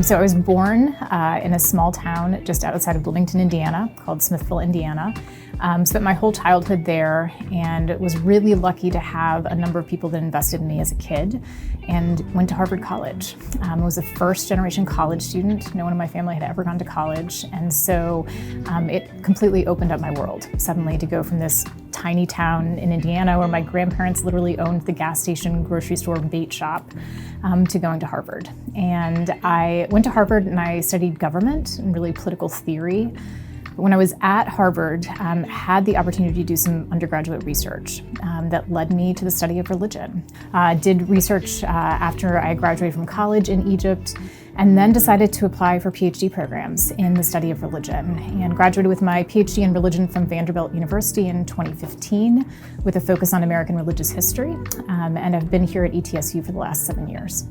So I was born in a small town just outside of Bloomington, Indiana, called Smithville, Indiana. Spent my whole childhood there and was really lucky to have a number of people that invested in me as a kid, and went to Harvard College. I was a first-generation college student. No one in my family had ever gone to college, and so it completely opened up my world. Suddenly to go from this tiny town in Indiana where my grandparents literally owned the gas station, grocery store, bait shop, to going to Harvard. And I went to Harvard and I studied government and really political theory. But when I was at Harvard, had the opportunity to do some undergraduate research that led me to the study of religion. Did research after I graduated from college in Egypt, and then decided to apply for PhD programs in the study of religion, and graduated with my PhD in religion from Vanderbilt University in 2015 with a focus on American religious history, and I've been here at ETSU for the last 7 years.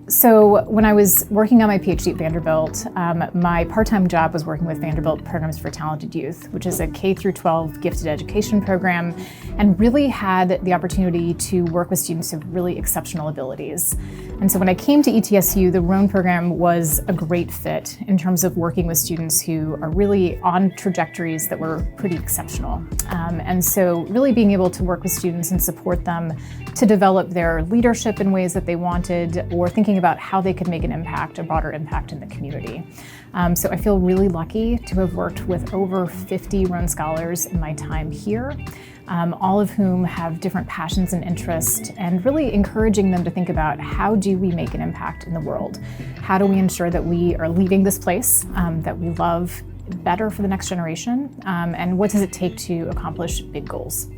So when I was working on my PhD at Vanderbilt, my part-time job was working with Vanderbilt Programs for Talented Youth, which is a K-12 gifted education program, and really had the opportunity to work with students of really exceptional abilities. And so when I came to ETSU, the Roan program was a great fit in terms of working with students who are really on trajectories that were pretty exceptional. And so really being able to work with students and support them to develop their leadership in ways that they wanted, or thinking about how they could make an impact, a broader impact in the community. So I feel really lucky to have worked with over 50 Roan Scholars in my time here, all of whom have different passions and interests, and really encouraging them to think about how do we make an impact in the world? How do we ensure that we are leaving this place that we love better for the next generation? And what does it take to accomplish big goals?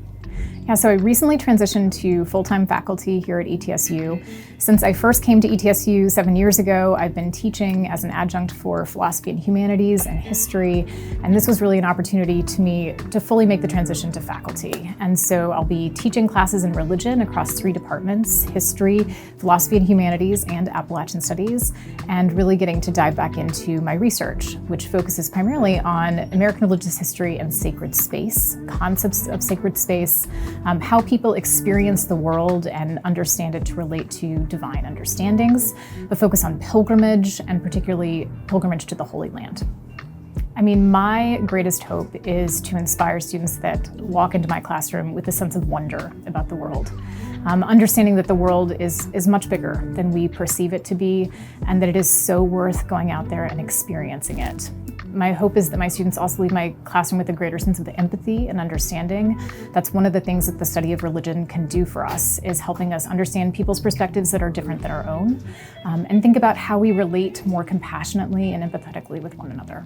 Yeah, so I recently transitioned to full-time faculty here at ETSU. Since I first came to ETSU 7 years ago, I've been teaching as an adjunct for philosophy and humanities and history, and this was really an opportunity to me to fully make the transition to faculty. And so I'll be teaching classes in religion across 3 departments: history, philosophy and humanities, and Appalachian studies, and really getting to dive back into my research, which focuses primarily on American religious history and sacred space, concepts of sacred space, how people experience the world and understand it to relate to divine understandings, a focus on pilgrimage, and particularly pilgrimage to the Holy Land. I mean, my greatest hope is to inspire students that walk into my classroom with a sense of wonder about the world, understanding that the world is much bigger than we perceive it to be, and that it is so worth going out there and experiencing it. My hope is that my students also leave my classroom with a greater sense of empathy and understanding. That's one of the things that the study of religion can do for us, is helping us understand people's perspectives that are different than our own, and think about how we relate more compassionately and empathetically with one another.